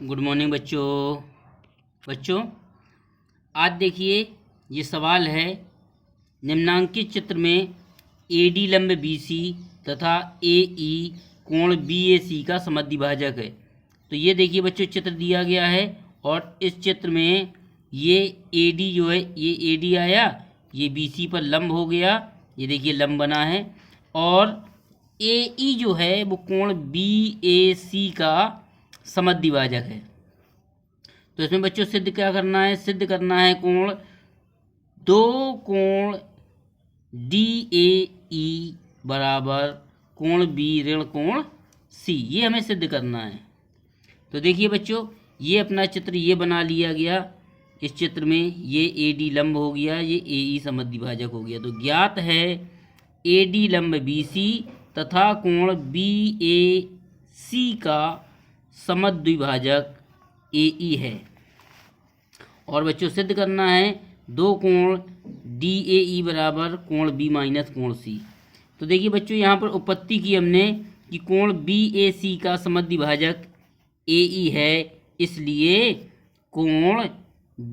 Good morning बच्चों आज देखिए ये सवाल है। निम्नांकित चित्र में AD लंब BC तथा AE कोण BAC का समद्विभाजक है। तो ये देखिए बच्चों चित्र दिया गया है और इस चित्र में ये AD जो है ये AD आया, ये BC पर लंब हो गया, ये देखिए लंब बना है। और AE जो है वो कोण BAC का समद्विभाजक है। तो इसमें बच्चों सिद्ध क्या करना है? सिद्ध करना है दो कोण DAE बराबर कोण B ऋण कोण C, ये हमें सिद्ध करना है। तो देखिए बच्चों ये अपना चित्र ये बना लिया गया। इस चित्र में ये AD लंब हो गया, ये AE समद्विभाजक हो गया। तो ज्ञात है AD लंब BC तथा कोण BAC का समद्विभाजक AE है। और बच्चों सिद्ध करना है दो कोण DAE बराबर कोण B माइनस कोण C। तो देखिए बच्चों यहाँ पर उत्पत्ति की हमने कि कोण BAC का समद्विभाजक AE है, इसलिए कोण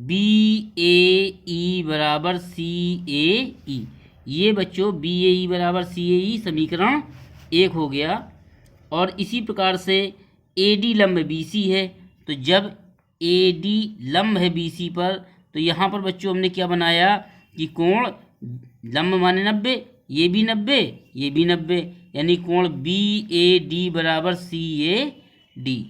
BAE बराबर CAE, ये बच्चों BAE बराबर CAE समीकरण 1 हो गया। और इसी प्रकार से AD लंब BC है, तो जब AD लंब है BC पर तो यहाँ पर बच्चों हमने क्या बनाया कि कोण लंब माने 90, ये भी 90, ये भी 90, यानी कोण BAD बराबर CAD,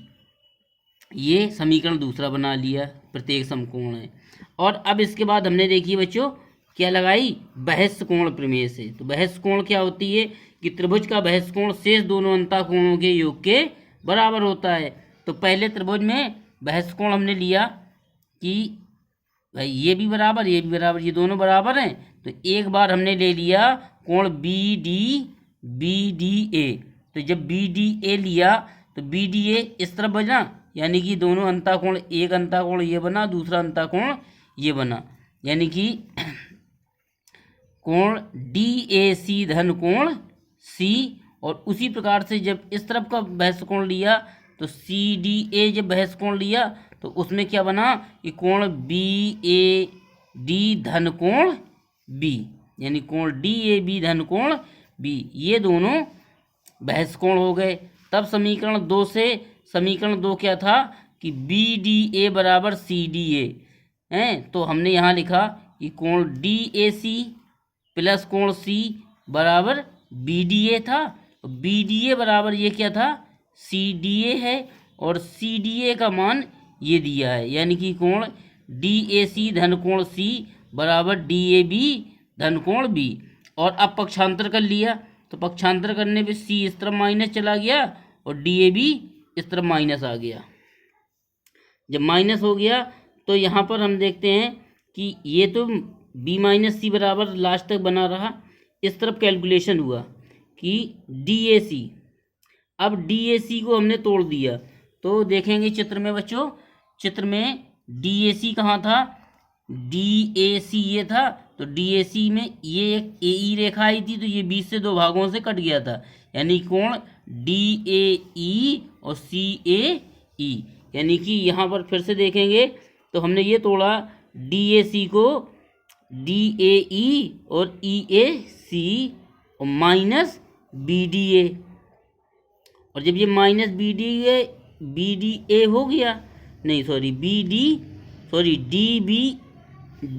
ये समीकरण दूसरा बना लिया, प्रत्येक समकोण है। और अब इसके बाद हमने देखिए बच्चों क्या लगाई, बहस कोण प्रमेय से। तो बहस कोण क्या होती है कि त्रिभुज का बहस कोण शेष दोनों अंतःकोणों के योग के बराबर होता है। तो पहले त्रिभुज में बहस कोण हमने लिया कि भाई ये भी बराबर, ये भी बराबर, ये दोनों बराबर हैं। तो एक बार हमने ले लिया कोण BDA। तो जब BDA लिया तो BDA इस तरफ बना, यानी कि दोनों अंतःकोण, एक अंतःकोण ये बना, दूसरा अंतःकोण ये बना, यानी कि कोण DAC धन कोण C। और उसी प्रकार से जब इस तरफ का बहस कोण लिया तो CDA जब बहस कोण लिया तो उसमें क्या बना कि कोण BAD धन कोण B, यानी कोण DAB धन कोण B, ये दोनों बहस कोण हो गए। तब समीकरण 2 से, समीकरण 2 क्या था कि BDA बराबर CDA हैं। तो हमने यहाँ लिखा कि कोण DAC प्लस कोण C बराबर BDA था। BDA बराबर ये क्या था, CDA है, और CDA का मान ये दिया है, यानी कि कोण DAC धन कोण C बराबर DAB धन कोण B। और अब पक्षांतर कर लिया, तो पक्षांतर करने पे C इस तरफ माइनस चला गया और DAB इस तरफ माइनस आ गया। जब माइनस हो गया तो यहाँ पर हम देखते हैं कि ये तो B माइनस C बराबर लास्ट तक बना रहा। इस तरफ कैलकुलेशन हुआ कि DAC, अब DAC को हमने तोड़ दिया। तो देखेंगे चित्र में बच्चों, चित्र में DAC कहाँ था, DAC ये था। तो DAC में ये एक AE रेखा आई थी, तो ये 20 से 2 भागों से कट गया था, यानी कोण DAE और CAE, यानी कि यहाँ पर फिर से देखेंगे तो हमने ये तोड़ा DAC को DAE और EAC और माइनस BDA। और जब ये माइनस BDA हो गया, नहीं सॉरी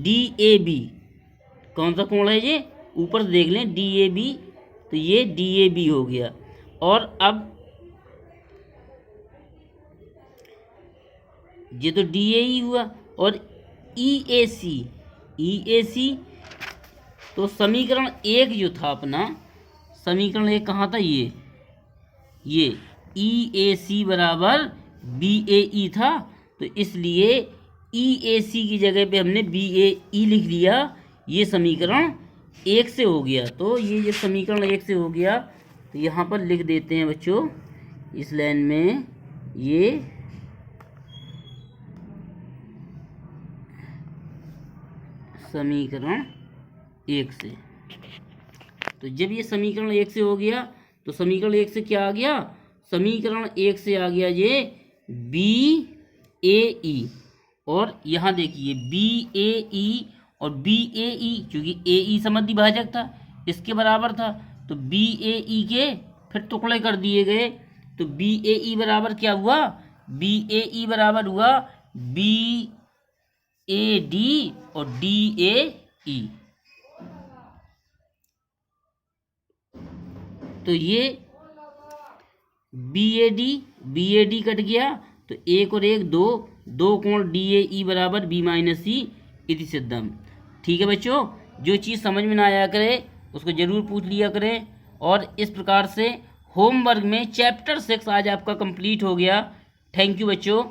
DAB, कौन सा कोण है ये, ऊपर देख लें DAB, तो ये DAB हो गया। और अब ये तो DAE हुआ और EAC, तो समीकरण 1 जो था अपना, समीकरण 1 कहाँ था, ये EAC बराबर BAE था। तो इसलिए EAC की जगह पे हमने BAE लिख लिया, ये समीकरण 1 से हो गया। तो ये जब समीकरण 1 से हो गया तो यहाँ पर लिख देते हैं बच्चों इस लाइन में, ये समीकरण 1 से। तो जब ये समीकरण 1 से हो गया तो समीकरण 1 से क्या आ गया, समीकरण 1 से आ गया ये B ए ई, और यहाँ देखिए बी ए ई और बी ए ई, क्योंकि ए ई समद्वि भाजक था, इसके बराबर था, तो बी ए ई के फिर टुकड़े कर दिए गए। तो बी ए ई बराबर क्या हुआ, बी ए ई बराबर हुआ बी ए डी और डी ए ई। तो ये बी ए डी कट गया, तो एक और एक दो, दो कोण डी ए ई बराबर बी माइनस ई इति सिद्धम। ठीक है बच्चों, जो चीज़ समझ में ना आया करे उसको ज़रूर पूछ लिया करें। और इस प्रकार से होमवर्क में चैप्टर 6 आज आपका कंप्लीट हो गया। थैंक यू बच्चों।